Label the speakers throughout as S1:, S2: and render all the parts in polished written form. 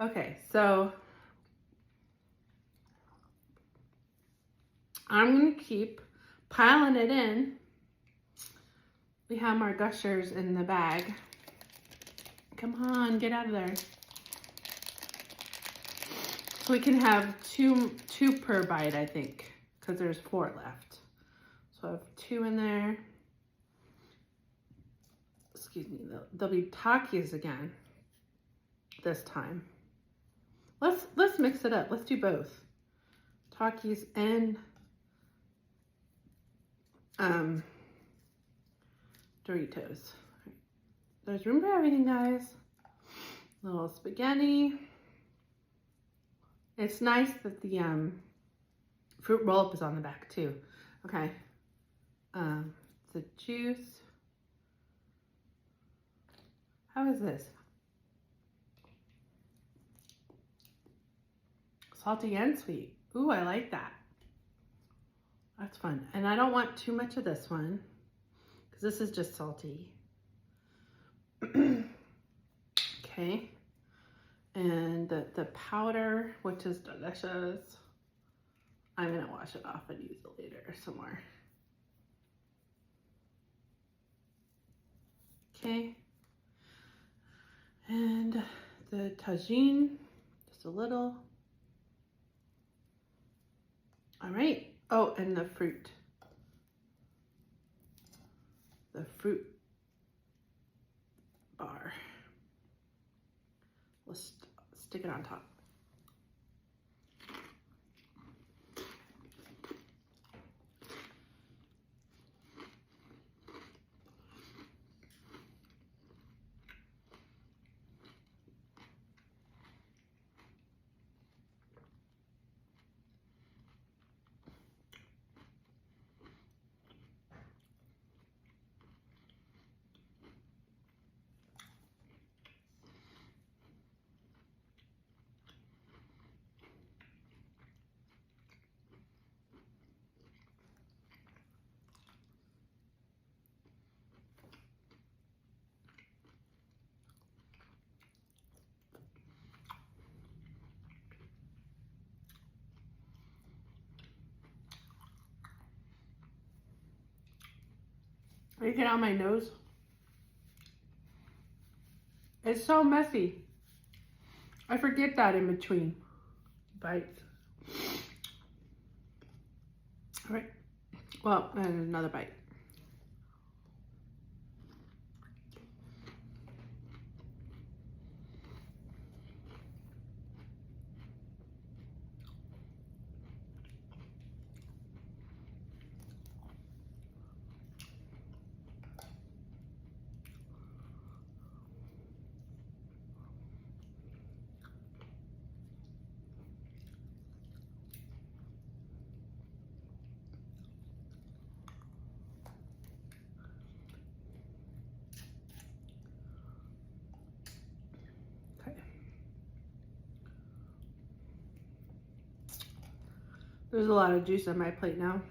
S1: Okay, so I'm gonna keep piling it in. We have our gushers in the bag. Come on, get out of there. So we can have two per bite, I think, because there's 4 left. So I have 2 in there. Excuse me, there'll be Takis again this time. Let's mix it up. Let's do both. Takis and Doritos. There's room for everything, guys. Little spaghetti. It's nice that the fruit roll-up is on the back too. Okay. The juice. How is this? Salty and sweet. Ooh, I like that. That's fun. And I don't want too much of this one because this is just salty. Okay. And the powder, which is delicious. I'm gonna wash it off and use it later somewhere. Okay. And the tagine, just a little. All right. Oh, and the fruit. The fruit bar. Let's stick it on top. Are you getting on my nose? It's so messy. I forget that in between bites. All right. Well, and another bite. There's a lot of juice on my plate now.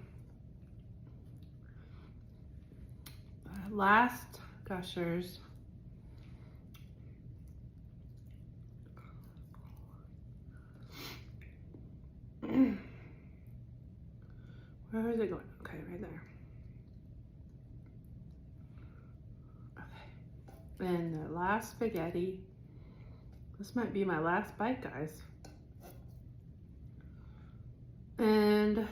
S1: Last gushers. Where is it going? Okay, right there. Okay. And the last spaghetti. This might be my last bite, guys. And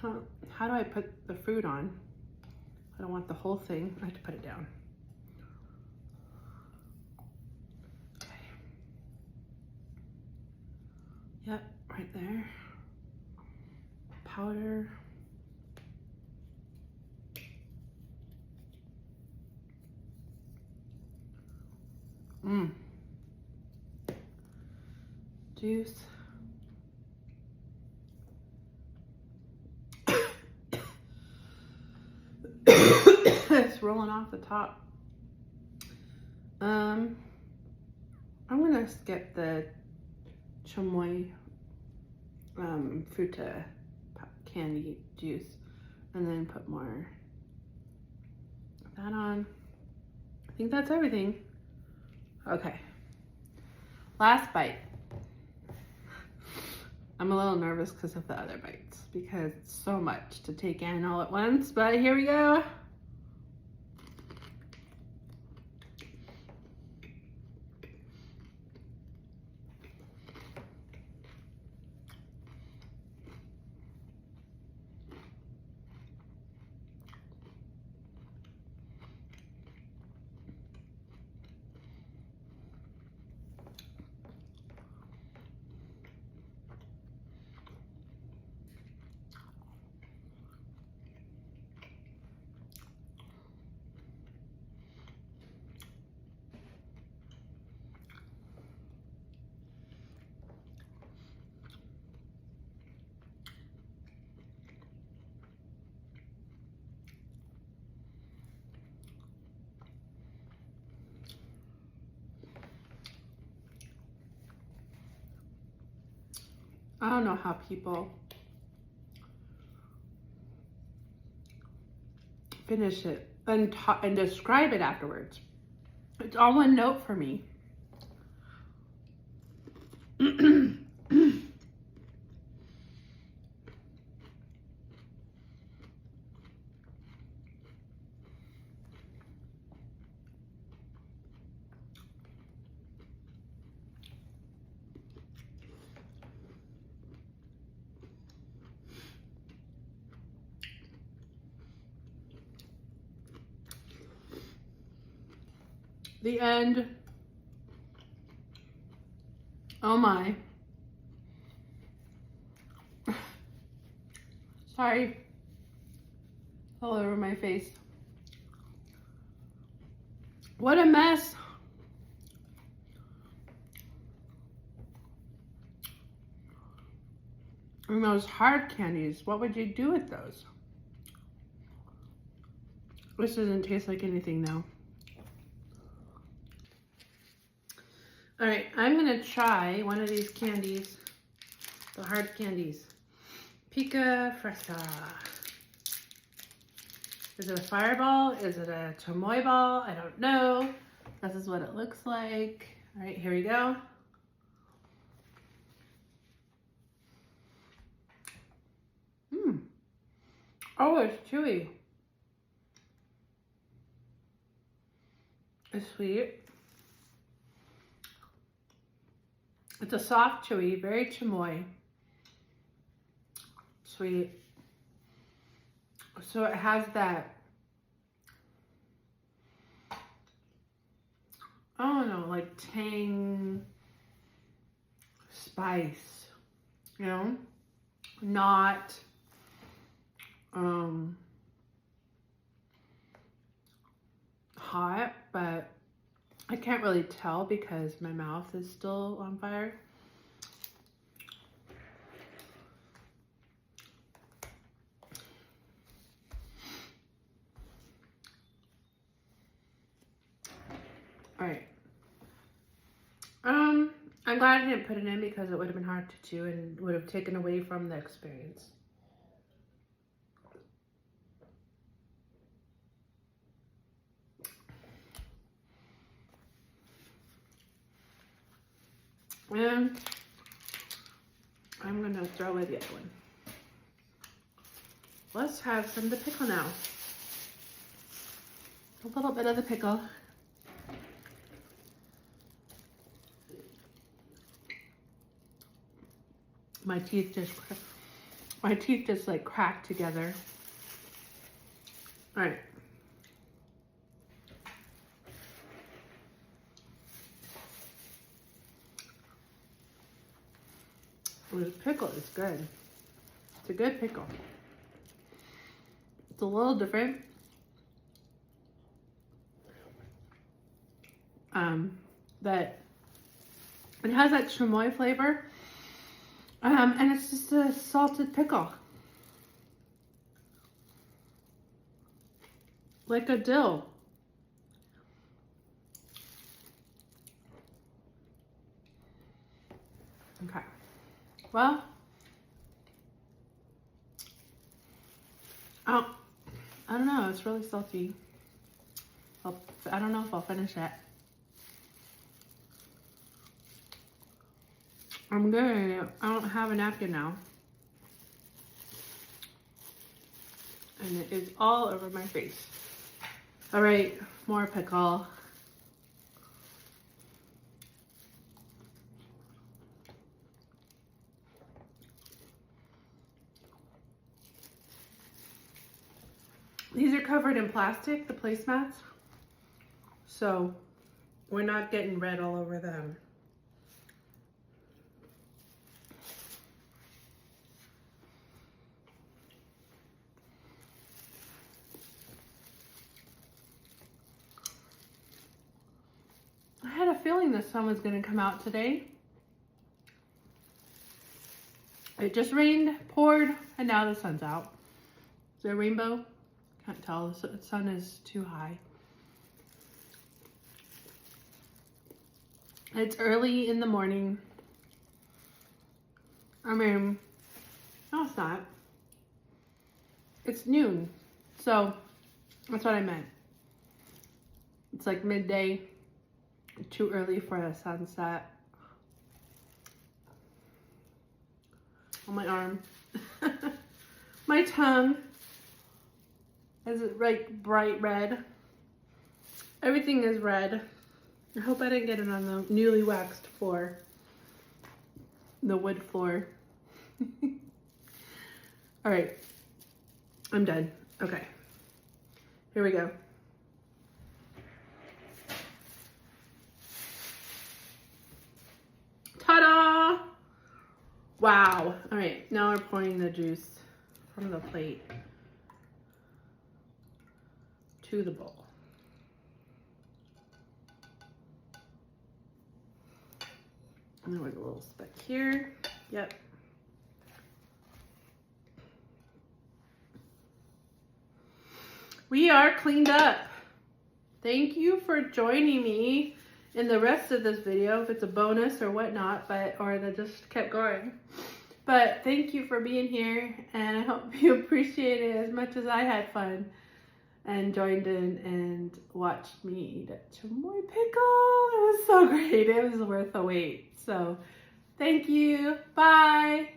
S1: how do I put the fruit on? I don't want the whole thing. I have to put it down. Okay. Yep, right there. Powder. Juice. It's rolling off the top. I'm gonna skip the Chamoy fruta candy juice and then put more of that on. I think that's everything. Okay, Last bite. I'm a little nervous because of the other bites, because it's so much to take in all at once, but here we go. I don't know how people finish it and describe it afterwards. It's all one note for me. The end. Oh my. Sorry. All over my face. What a mess. And those hard candies, what would you do with those? This doesn't taste like anything now. All right, I'm gonna try one of these candies, the hard candies. Pica Fresca. Is it a fireball? Is it a chamoy ball? I don't know. This is what it looks like. All right, here we go. Oh, it's chewy. It's sweet. It's a soft chewy, very chamoy. Sweet. So it has that, I don't know, like tang, spice, you know? Not hot, but I can't really tell because my mouth is still on fire. All right. I'm glad I didn't put it in because it would have been hard to chew and would have taken away from the experience. And I'm gonna throw away the other one. Let's have some of the pickle now. A little bit of the pickle. My teeth just like cracked together. All right. The pickle is good. It's a good pickle. It's a little different. But it has that chamoy flavor. And it's just a salted pickle. Like a dill. Okay. Well, I don't know. It's really salty. I don't know if I'll finish it. I'm good. I don't have a napkin now. And it is all over my face. All right, more pickle. These are covered in plastic, the placemats. So we're not getting red all over them. I had a feeling the sun was going to come out today. It just rained, poured, and now the sun's out. Is there a rainbow? Can't tell. The sun is too high. It's early in the morning. I mean, no, it's not. It's noon. So that's what I meant. It's like midday. Too early for a sunset. On my arm. My tongue is like bright red. Everything is red. I hope I didn't get it on the newly waxed floor. The wood floor. All right. I'm done. Okay. Here we go. Ta-da! Wow. All right. Now we're pouring the juice from the plate to the bowl. And there was a little speck here. Yep. We are cleaned up. Thank you for joining me in the rest of this video, if it's a bonus or whatnot, or that just kept going. But thank you for being here, and I hope you appreciate it as much as I had fun and joined in and watched me eat a chamoy pickle. It was so great. It was worth the wait. So thank you. Bye.